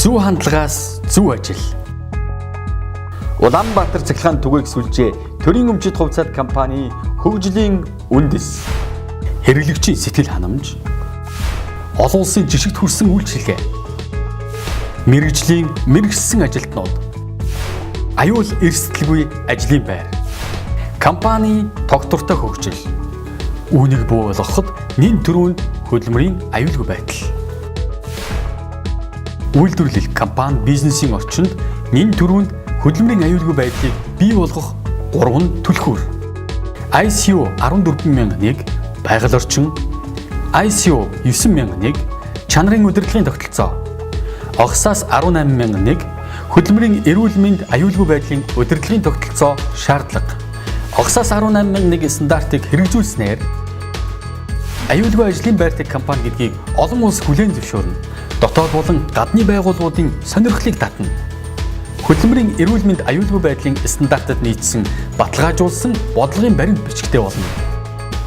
Зөв хандлагаас зөв ажил. Улаанбаатар цахилгаан түгээх сүлжээ төрийн өмчит хувьцаат компани хөгжлийн үндэс. Хэрэглэгчийн сэтгэл ханамж. Олон улсын жишигт хүрсэн үйлчилгээ. Мэргэжлийн мэргэжсэн ажилтнууд. Аюул эрсдэлгүй ажлын байр. Компани тогтвортой хөгжил. Үүнийг буу болгоход нэн төрөнд хөдөлмөрийн аюулгүй байдал. Үйлдвэрлэл компани бизнесийн орчинд нэн төрөнд хөдөлмөрийн аюулгүй байдлыг бий болгох 3 түлхүүр. ISO 14001 байгаль орчин, ISO 9001 чанарын удирдлагын тогтолцоо, огсаас 18001 хөдөлмөрийн эрүүл мэнд аюулгүй байдлын удирдлагын тогтолцоо шаардлага, огсаас 18001 стандартыг хэрэгжүүлснээр аюулгүй ажлын байртай компани гэдгийг олон улс хүлээн зөвшөөрнө. Дотоод болон гадны байгууллагуудын сонирхлыг татна. Хөдөлмөрийн эрүүл мэнд аюулгүй байдлын стандартад нийцсэн баталгаажуулсан бодлогын баримт бичигтэй болно.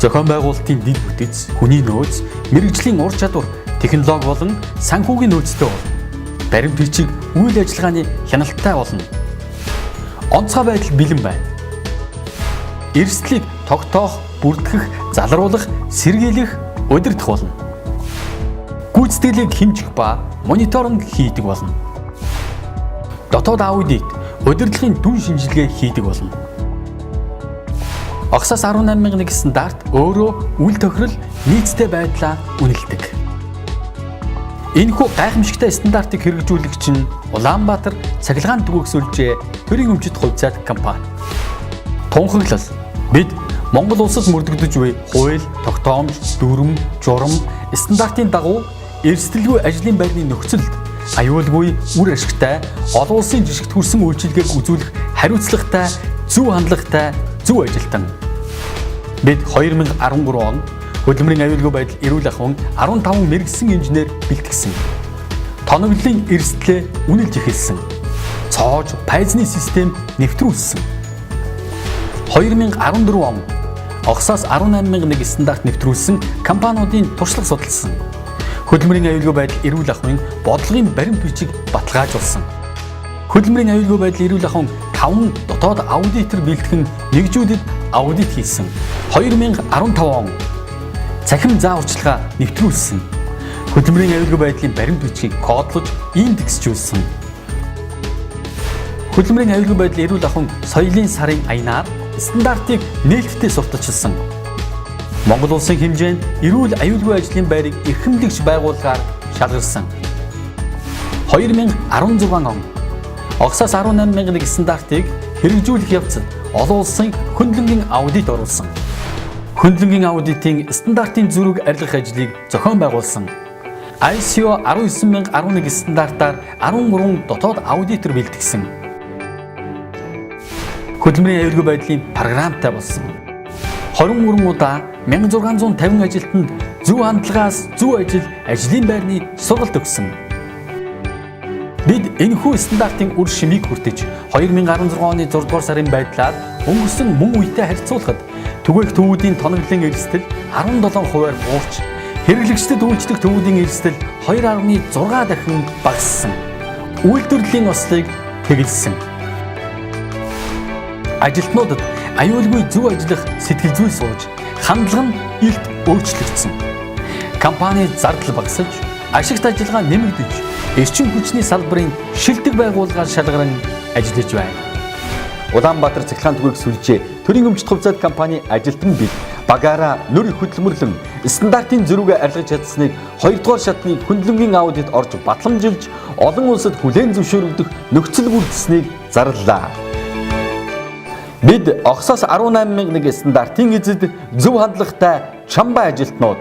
Зохион байгуулалтын дэд бүтэц, хүний нөөц, мэргэжлийн ур чадвар, технологи болон санхүүгийн нөөцтэй болно. Баримт бичиг үйл ажиллагааны хяналттай болно. Онцгой байдал бэлэн байна. Эрсдлийг тогтоох, бүртгэх, залруулах, сэргийлэх, удирдах болно. Гүйцэтгэлийг хэмжих ба мониторинг хийдэг болно. Дотоод аудит, удирдлагын дүн шинжилгээ хийдэг болно. Огсаас 18001 стандарт өөрөө үйл тохирол нийцтэй байдлаа үнэлдэг. Энэхүү гайхамшигтай стандартыг хэрэгжүүлэгч нь Улаанбаатар цахилгаан түгээх сүлжээ төрийн өмчит хувьцаат компани. Тунхаглал. Бид Монгол улсад мөрдөгдөж буй хууль, тогтоомж, дүрм, журам, стандартын дагуу эрсдэлгүй ажлын байрны нөхцөлд аюулгүй, үр ашигтай, олон улсын жишгт хүрсэн үйлчилгээг үзүүлэх хариуцлагатай, зөв хандлагатай, зөв ажилтан. Бид 2013 онд хөдөлмөрийн аюулгүй байдал эрүүл ахуйн 15 мэргэжсэн инженер бэлтгэсэн. Тоноглолын эрсдлээ үнэлж эхэлсэн. Цоож, пайзны систем нэвтрүүлсэн. 2014 он огсаас 18001 стандарт нэвтрүүлсэн компаниудын туршлага судалсан. Хөдөлмөрийн аюулгүй байдал эрүүл ахуйн бодлогын баримт бичиг баталгаажуулсан. Хөдөлмөрийн аюулгүй байдал эрүүл ахуйн 5 дотоод аудитор бэлтгэн нэгжүүдэд аудит хийсэн. 2015 он цахим зааварчилгаа нэвтрүүлсэн. Хөдөлмөрийн аюулгүй байдлын баримт бичгийг кодлож индексжүүлсэн. Хөдөлмөрийн аюулгүй байдал эрүүл ахуйн соёлын сарын аянаар стандартыг нээлттэй сурталчилсан. Монгол улсын хэмжээнд эрүүл аюулгүй ажлын байрыг эрхэмлэгч байгууллагаар шалгарсан. 2016 он огсаас 18001 стандартыг хэрэгжүүлэх явцад олон улсын хөндлөнгийн аудит оруулсан. Хөндлөнгийн аудитын стандартын зүрэг арилгах ажлыг зохион байгуулсан. ISO 19011 стандартаар 13 дотоод аудитор бэлтгэсэн. Хөдөлмөрийн аюулгүй байдлын програмтай болсон. 23 удаа 1650 ажилтнанд зөв хандлагаас зөв ажил, ажлын байрны сургалт өгсөн. Бид энэхүү стандартын үр шимийг хүртэж 2016 оны 6 дугаар сарын байдлаар өнгөрсөн мөн үетэй харьцуулахад түгээх төвүүдийн тоноглолын эрсдэл 17%-аар буурч, хэрэглэгчдэд үйлчлэх төвүүдийн эрсдэл 2.6 дахин багассан. Үйлдвэрлэлийн ослыг тэгэлсэн. Ажилтнуудад аюулгүй зөв ажиллах сэтгэл зүй сууж, хандлага нь илт өөрчлөгдсөн. Компани зардал багасж, ашигт ажиллагаа нэмэгдэж, эрчим хүчний салбарын шилдэг байгууллагаар шалгаран ажиллаж байна. Улаанбаатар цахилгаан түгээх сүлжээ төрийн өмчит хувьцаат компани ажилтан бид багаараа нөр хөдөлмөрлөн стандартын зөрүүгээ арилгаж чадсныг 2 дугаар шатны хөндлөнгийн аудит орж батламжилж, олон улсад хүлээн зөвшөөрөгдөх нөхцөл бүрдсэнийг зарлалаа. Бид огсаас 18001 стандартын эзэд зөв хандлагатай чамбай ажилтнууд